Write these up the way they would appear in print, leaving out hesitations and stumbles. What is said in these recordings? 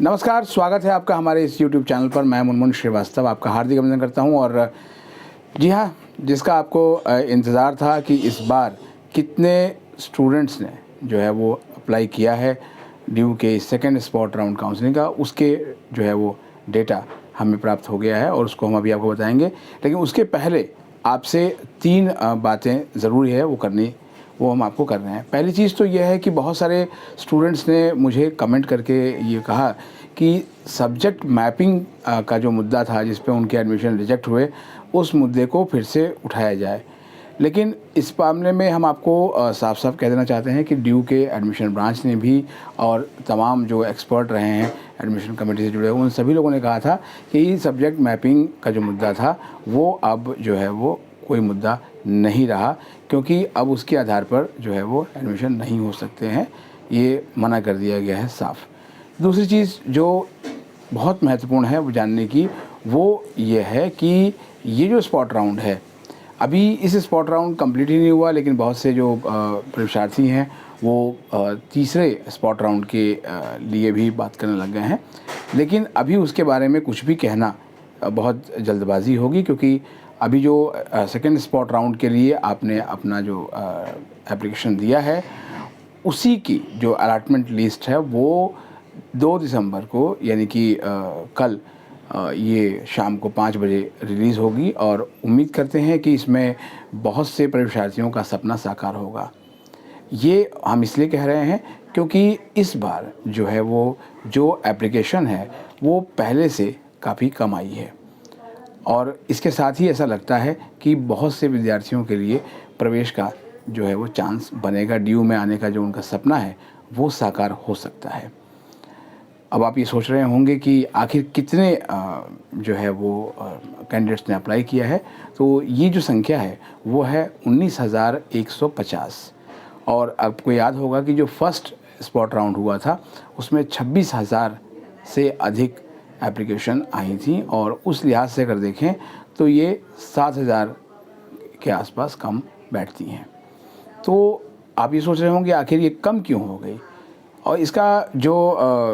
नमस्कार, स्वागत है आपका हमारे इस YouTube चैनल पर। मैं मुनमुन श्रीवास्तव आपका हार्दिक अभिनंदन करता हूं। और जी हाँ, जिसका आपको इंतज़ार था कि इस बार कितने स्टूडेंट्स ने जो है वो अप्लाई किया है ड्यू के सेकंड स्पॉट राउंड काउंसलिंग का, उसके जो है वो डेटा हमें प्राप्त हो गया है और उसको हम अभी आपको बताएंगे। लेकिन उसके पहले आपसे 3 बातें ज़रूरी है वो करनी, वो हम आपको कर रहे हैं। पहली चीज़ तो यह है कि बहुत सारे स्टूडेंट्स ने मुझे कमेंट करके ये कहा कि सब्जेक्ट मैपिंग का जो मुद्दा था जिस पे उनके एडमिशन रिजेक्ट हुए, उस मुद्दे को फिर से उठाया जाए। लेकिन इस मामले में हम आपको साफ साफ कह देना चाहते हैं कि ड्यू के एडमिशन ब्रांच ने भी और तमाम जो एक्सपर्ट रहे हैं एडमिशन कमेटी से जुड़े हुए, उन सभी लोगों ने कहा था कि सब्जेक्ट मैपिंग का जो मुद्दा था वो अब जो है वो कोई मुद्दा नहीं रहा, क्योंकि अब उसके आधार पर जो है वो एडमिशन नहीं हो सकते हैं, ये मना कर दिया गया है साफ। दूसरी चीज़ जो बहुत महत्वपूर्ण है वो जानने की, वो ये है कि ये जो स्पॉट राउंड है, अभी इस स्पॉट राउंड कंप्लीट ही नहीं हुआ, लेकिन बहुत से जो परीक्षार्थी हैं वो तीसरे स्पॉट राउंड के लिए भी बात करने लग गए हैं। लेकिन अभी उसके बारे में कुछ भी कहना बहुत जल्दबाजी होगी, क्योंकि अभी जो सेकंड स्पॉट राउंड के लिए आपने अपना जो एप्लीकेशन दिया है, उसी की जो अलॉटमेंट लिस्ट है वो 2 दिसंबर को यानी कि कल ये शाम को 5 बजे रिलीज़ होगी। और उम्मीद करते हैं कि इसमें बहुत से परीक्षार्थियों का सपना साकार होगा। ये हम इसलिए कह रहे हैं क्योंकि इस बार जो है वो जो एप्लीकेशन है वो पहले से काफ़ी कम आई है, और इसके साथ ही ऐसा लगता है कि बहुत से विद्यार्थियों के लिए प्रवेश का जो है वो चांस बनेगा, ड्यू में आने का जो उनका सपना है वो साकार हो सकता है। अब आप ये सोच रहे होंगे कि आखिर कितने जो है वो कैंडिडेट्स ने अप्लाई किया है, तो ये जो संख्या है वो है 19,150। और आपको याद होगा कि जो फर्स्ट स्पॉट राउंड हुआ था उसमें 26,000 से अधिक एप्लीकेशन आई थी, और उस लिहाज से अगर देखें तो ये 7,000 के आसपास कम बैठती हैं। तो आप ये सोच रहे होंगे आखिर ये कम क्यों हो गई, और इसका जो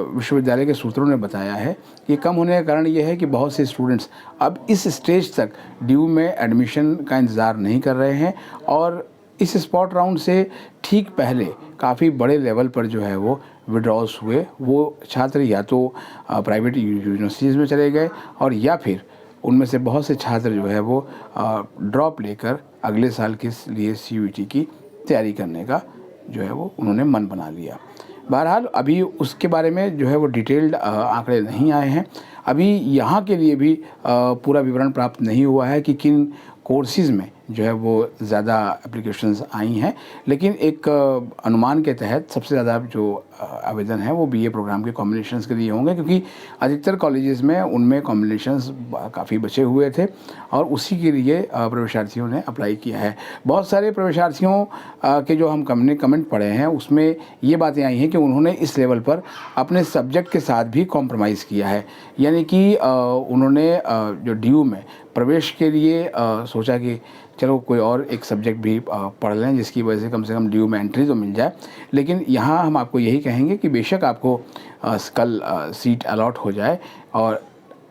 विश्वविद्यालय के सूत्रों ने बताया है, ये कम होने का कारण ये है कि बहुत से स्टूडेंट्स अब इस स्टेज तक ड्यू में एडमिशन का इंतज़ार नहीं कर रहे हैं, और इस स्पॉट राउंड से ठीक पहले काफ़ी बड़े लेवल पर जो है वो विड्रॉल्स हुए। वो छात्र या तो प्राइवेट यूनिवर्सिटीज़ में चले गए, और या फिर उनमें से बहुत से छात्र जो है वो ड्रॉप लेकर अगले साल के लिए CUET की तैयारी करने का जो है वो उन्होंने मन बना लिया। बहरहाल अभी उसके बारे में जो है वो डिटेल्ड आंकड़े नहीं आए हैं। अभी यहाँ के लिए भी पूरा विवरण प्राप्त नहीं हुआ है कि किन कोर्सेज़ में जो है वो ज़्यादा एप्लीकेशंस आई हैं, लेकिन एक अनुमान के तहत सबसे ज़्यादा जो आवेदन है वो BA प्रोग्राम के कॉम्बिनेशंस के लिए होंगे, क्योंकि अधिकतर कॉलेजेस में उनमें कॉम्बिनेशंस काफ़ी बचे हुए थे और उसी के लिए प्रवेशार्थियों ने अप्लाई किया है। बहुत सारे प्रवेशार्थियों के जो हम कमेंट पढ़े हैं उसमें ये बातें आई हैं कि उन्होंने इस लेवल पर अपने सब्जेक्ट के साथ भी कॉम्प्रोमाइज़ किया है, यानी कि उन्होंने जो ड्यू में प्रवेश के लिए सोचा कि चलो कोई और एक सब्जेक्ट भी पढ़ लें, जिसकी वजह से कम ड्यू में एंट्री तो मिल जाए। लेकिन यहाँ हम आपको यही कहेंगे कि बेशक आपको कल सीट अलॉट हो जाए, और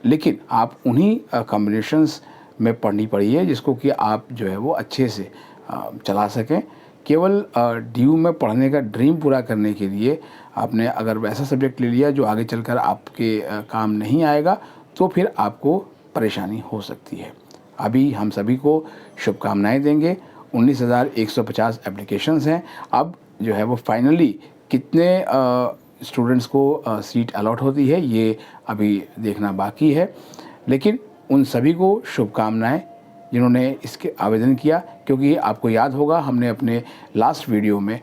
लेकिन आप उन्हीं कॉम्बिनेशंस में पढ़नी पड़िए जिसको कि आप जो है वो अच्छे से चला सकें। केवल ड्यू में पढ़ने का ड्रीम पूरा करने के लिए आपने अगर वैसा सब्जेक्ट ले लिया जो आगे चलकर आपके काम नहीं आएगा, तो फिर आपको परेशानी हो सकती है। अभी हम सभी को शुभकामनाएं देंगे। 19,150 एप्लीकेशंस हैं। अब जो है वो फाइनली कितने स्टूडेंट्स को सीट अलॉट होती है ये अभी देखना बाकी है, लेकिन उन सभी को शुभकामनाएं जिन्होंने इसके आवेदन किया, क्योंकि आपको याद होगा हमने अपने लास्ट वीडियो में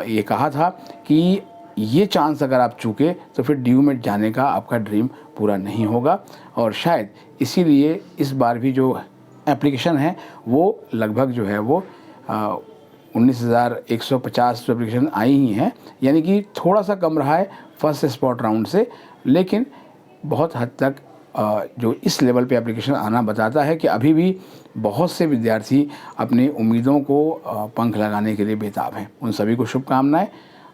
ये कहा था कि ये चांस अगर आप चूके तो फिर ड्यू में जाने का आपका ड्रीम पूरा नहीं होगा। और शायद इसीलिए इस बार भी जो एप्लीकेशन है वो लगभग जो है वो 19,150 एप्लीकेशन आई ही हैं, यानी कि थोड़ा सा कम रहा है फर्स्ट स्पॉट राउंड से, लेकिन बहुत हद तक जो इस लेवल पे एप्लीकेशन आना बताता है कि अभी भी बहुत से विद्यार्थी अपनी उम्मीदों को पंख लगाने के लिए बेताब हैं। उन सभी को शुभकामनाएं।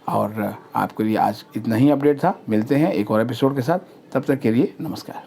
और आपके लिए आज इतना ही अपडेट था। मिलते हैं एक और एपिसोड के साथ, तब तक के लिए नमस्कार।